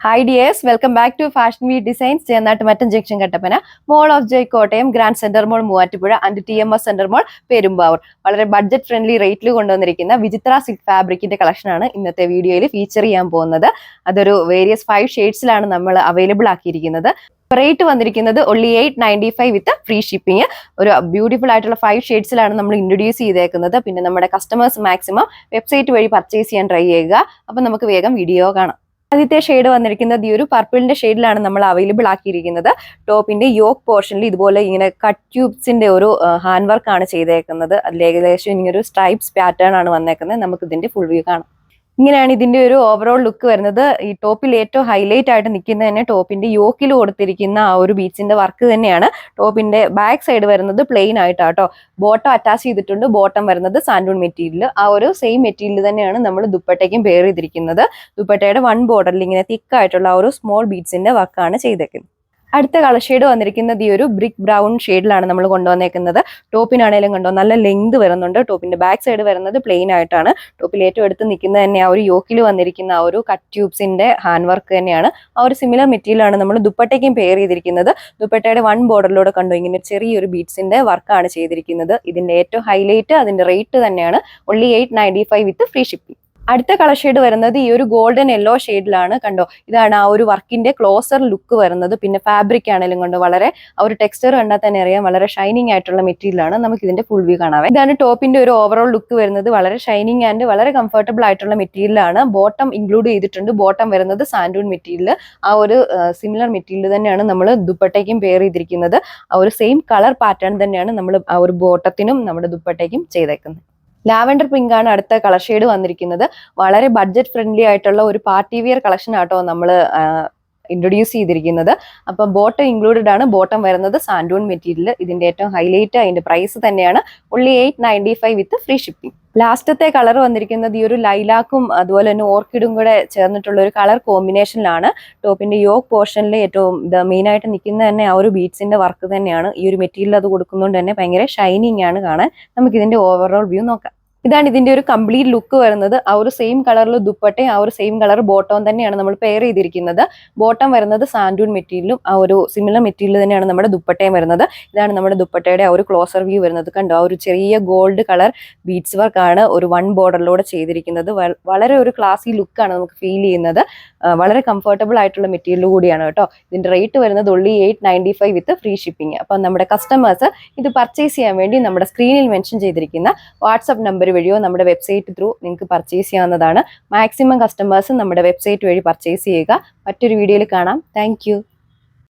Hi dears, welcome back to Fashion Week Designs, Chenatumatan Junction Kattapana, Mall of Joy Kottayam, Grand Center Mall Moovattupuzha and TMS Center Mall Perumbavoor. വളരെ budget friendly റേറ്റിൽ കൊണ്ടുവന്നിരിക്കുന്ന വിചിത്ര silk ഫാബ്രിക്കിന്റെ collection ആണ് ഇന്നത്തെ വീഡിയോയിൽ feature ചെയ്യാൻ പോകുന്നത്. അതൊരു various 5 ഷെയ്ഡ്സിലാണ് നമ്മൾ അവൈലബിൾ ആക്കിയിരിക്കുന്നത്. റേറ്റ് വന്നിരിക്കുന്നത് only 895 വിത്ത് ഫ്രീ ഷിപ്പിംഗ്. ഒരു ബ്യൂട്ടിഫുൾ ആയിട്ടുള്ള 5 ഷെയ്ഡ്സിലാണ് നമ്മൾ ഇൻട്രൊഡ്യൂസ് ചെയ്തേക്കുന്നത്. പിന്നെ നമ്മുടെ കസ്റ്റമേഴ്സ് മാക്സിമം വെബ്സൈറ്റ് വഴി പർച്ചേസ് ചെയ്യാൻ ട്രൈ ചെയ്യുക. അപ്പം നമുക്ക് വേഗം വീഡിയോ കാണാം. ആദ്യത്തെ ഷെയ്ഡ് വന്നിരിക്കുന്നത് ഈ ഒരു പർപ്പിളിന്റെ ഷെയ്ഡിലാണ് നമ്മൾ അവൈലബിൾ ആക്കിയിരിക്കുന്നത്. ടോപ്പിന്റെ യോക്ക് പോർഷനിൽ ഇതുപോലെ ഇങ്ങനെ കട്ട് ട്യൂബ്സിന്റെ ഒരു ഹാൻഡ് വർക്ക് ആണ് ചെയ്തേക്കുന്നത്. അതിൽ ഏകദേശം ഇങ്ങനെ ഒരു സ്ട്രൈപ്സ് പാറ്റേൺ ആണ് വന്നേക്കുന്നത്. നമുക്ക് ഇതിന്റെ ഫുൾ വ്യൂ കാണാം. ഇങ്ങനെയാണ് ഇതിന്റെ ഒരു ഓവറോൾ ലുക്ക് വരുന്നത്. ഈ ടോപ്പിൽ ഏറ്റവും ഹൈലൈറ്റ് ആയിട്ട് നിൽക്കുന്നത് തന്നെ ടോപ്പിന്റെ യോക്കിൽ കൊടുത്തിരിക്കുന്ന ആ ഒരു ബീഡ്സിന്റെ വർക്ക് തന്നെയാണ്. ടോപ്പിന്റെ ബാക്ക് സൈഡ് വരുന്നത് പ്ലെയിൻ ആയിട്ടാട്ടോ. ബോട്ടം അറ്റാച്ച് ചെയ്തിട്ടുണ്ട്. ബോട്ടം വരുന്നത് സാൻഡൂൺ മെറ്റീരിയൽ. ആ ഒരു സെയിം മെറ്റീരിയൽ തന്നെയാണ് നമ്മൾ ദുപ്പട്ടയ്ക്കും പെയർ ചെയ്തിരിക്കുന്നത്. ദുപ്പട്ടയുടെ വൺ ബോർഡറിൽ ഇങ്ങനെ തിക്കായിട്ടുള്ള ആ ഒരു സ്മോൾ ബീഡ്സിന്റെ വർക്കാണ് ചെയ്തേക്കുന്നത്. അടുത്ത കളർ ഷെയ്ഡ് വന്നിരിക്കുന്നത് ഈ ഒരു ബ്രിക്ക് ബ്രൗൺ ഷെയ്ഡിലാണ് നമ്മൾ കൊണ്ടുവന്നേക്കുന്നത്. ടോപ്പിനാണേലും കണ്ടോ നല്ല ലെങ്ത് വരുന്നുണ്ട്. ടോപ്പിന്റെ ബാക്ക് സൈഡ് വരുന്നത് പ്ലെയിൻ ആയിട്ടാണ്. ടോപ്പിൽ ഏറ്റവും എടുത്ത് നിൽക്കുന്നത് തന്നെ ആ ഒരു യോക്കിൽ വന്നിരിക്കുന്ന ആ ഒരു കട്ട് ട്യൂബ്സിന്റെ ഹാൻഡ് വർക്ക് തന്നെയാണ്. ആ ഒരു സിമിലർ മെറ്റീരിയലാണ് നമ്മൾ ദുപ്പട്ടയ്ക്കും പെയർ ചെയ്തിരിക്കുന്നത്. ദുപ്പട്ടയുടെ വൺ ബോർഡറിലൂടെ കണ്ടോ ഇങ്ങനെ ചെറിയൊരു ബീഡ്സിന്റെ വർക്കാണ് ചെയ്തിരിക്കുന്നത്. ഇതിന്റെ ഏറ്റവും ഹൈലൈറ്റ് അതിന്റെ റേറ്റ് തന്നെയാണ് only 895 വിത്ത് ഫ്രീ ഷിപ്പിംഗ്. അടുത്ത കളർ ഷെയ്ഡ് വരുന്നത് ഈ ഒരു ഗോൾഡൻ യെല്ലോ ഷെയ്ഡിലാണ്. കണ്ടോ ഇതാണ് ആ ഒരു വർക്കിന്റെ ക്ലോസർ ലുക്ക് വരുന്നത്. പിന്നെ ഫാബ്രിക് ആണെങ്കിലും കണ്ടോ വളരെ ആ ഒരു ടെക്സ്ചർ കണ്ടാൽ തന്നെ അറിയാം വളരെ ഷൈനിങ് ആയിട്ടുള്ള മെറ്റീരിയൽ ആണ്. നമുക്ക് ഇതിന്റെ ഫുൾ വ്യൂ കാണാം. ഇതാണ് ടോപ്പിന്റെ ഒരു ഓവറോൾ ലുക്ക് വരുന്നത്. വളരെ ഷൈനിങ് ആൻഡ് വളരെ കംഫർട്ടബിൾ ആയിട്ടുള്ള മെറ്റീരിയൽ ആണ്. ബോട്ടം ഇൻക്ലൂഡ് ചെയ്തിട്ടുണ്ട്. ബോട്ടം വരുന്നത് സാൻഡൂൺ മെറ്റീരിയൽ. ആ ഒരു സിമിലർ മെറ്റീരിയൽ തന്നെയാണ് നമ്മൾ ദുപ്പട്ടയ്ക്കും പെയർ ചെയ്തിരിക്കുന്നത്. ആ ഒരു സെയിം കളർ പാറ്റേൺ തന്നെയാണ് നമ്മൾ ആ ഒരു ബോട്ടത്തിനും നമ്മുടെ ദുപ്പട്ടയ്ക്കും ചെയ്തേക്കുന്നത്. ലാവൻഡർ പിങ്ക് ആണ് അടുത്ത കളർ ഷെയ്ഡ് വന്നിരിക്കുന്നത്. വളരെ ബഡ്ജറ്റ് ഫ്രണ്ട്ലി ആയിട്ടുള്ള ഒരു പാർട്ടി വിയർ കളക്ഷൻ ആട്ടോ നമ്മൾ ഇൻട്രൊഡ്യൂസ് ചെയ്തിരിക്കുന്നത്. അപ്പം ബോട്ടം ഇൻക്ലൂഡഡ് ആണ്. ബോട്ടം വരുന്നത് സാൻഡൂൺ മെറ്റീരിയൽ. ഇതിന്റെ ഏറ്റവും ഹൈലൈറ്റ് അതിന്റെ പ്രൈസ് തന്നെയാണ് only 895 വിത്ത് ഫ്രീ ഷിപ്പിംഗ്. ലാസ്റ്റത്തെ കളർ വന്നിരിക്കുന്നത് ഈ ഒരു ലൈലാക്കും അതുപോലെ തന്നെ ഓർക്കിഡും കൂടെ ചേർന്നിട്ടുള്ള ഒരു കളർ കോമ്പിനേഷനിലാണ്. ടോപ്പിന്റെ യോക്ക് പോർഷനിൽ ഏറ്റവും മെയിൻ ആയിട്ട് നിൽക്കുന്നത് തന്നെ ആ ഒരു ബീഡ്സിന്റെ വർക്ക് തന്നെയാണ്. ഈ ഒരു മെറ്റീരിയൽ അത് കൊടുക്കുന്നതുകൊണ്ട് തന്നെ ഭയങ്കര ഷൈനിങ് ആണ് കാണാൻ. നമുക്ക് ഇതിന്റെ ഓവറോൾ വ്യൂ നോക്കാം. ഇതാണ് ഇതിന്റെ ഒരു കംപ്ലീറ്റ് ലുക്ക് വരുന്നത്. ആ ഒരു സെയിം കളറിൽ ദുപ്പട്ടയും ആ ഒരു സെയിം കളർ ബോട്ടവും തന്നെയാണ് നമ്മൾ പെയർ ചെയ്തിരിക്കുന്നത്. ബോട്ടം വരുന്നത് സാൻഡൂൺ മെറ്റീരിയലും ആ ഒരു സിമിലർ മെറ്റീരിയൽ തന്നെയാണ് നമ്മുടെ ദുപ്പട്ടയും വരുന്നത്. ഇതാണ് നമ്മുടെ ദുപ്പട്ടയുടെ ആ ഒരു ക്ലോസർ വ്യൂ വരുന്നത്. കണ്ടോ ആ ഒരു ചെറിയ ഗോൾഡ് കളർ ബീഡ്സ് വർക്ക് ആണ് ഒരു വൺ ബോർഡറിലൂടെ ചെയ്തിരിക്കുന്നത്. വളരെ ഒരു ക്ലാസി ലുക്കാണ് നമുക്ക് ഫീൽ ചെയ്യുന്നത്. വളരെ കംഫർട്ടബിൾ ആയിട്ടുള്ള മെറ്റീരിയൽ കൂടിയാണ് കേട്ടോ. ഇതിന്റെ റേറ്റ് വരുന്നത് only 895 വിത്ത് ഫ്രീ ഷിപ്പിംഗ്. അപ്പം നമ്മുടെ കസ്റ്റമേഴ്സ് ഇത് പർച്ചേസ് ചെയ്യാൻ വേണ്ടി നമ്മുടെ സ്ക്രീനിൽ മെൻഷൻ ചെയ്തിരിക്കുന്ന വാട്സ്ആപ്പ് നമ്പർ വഴിയോ നമ്മുടെ വെബ്സൈറ്റ് ത്രൂ നിങ്ങൾക്ക് പർച്ചേസ് ചെയ്യാവുന്നതാണ്. മാക്സിമം കസ്റ്റമേഴ്സ് നമ്മുടെ വെബ്സൈറ്റ് വഴി പർച്ചേസ് ചെയ്യുക. മറ്റൊരു വീഡിയോയിൽ കാണാം. താങ്ക്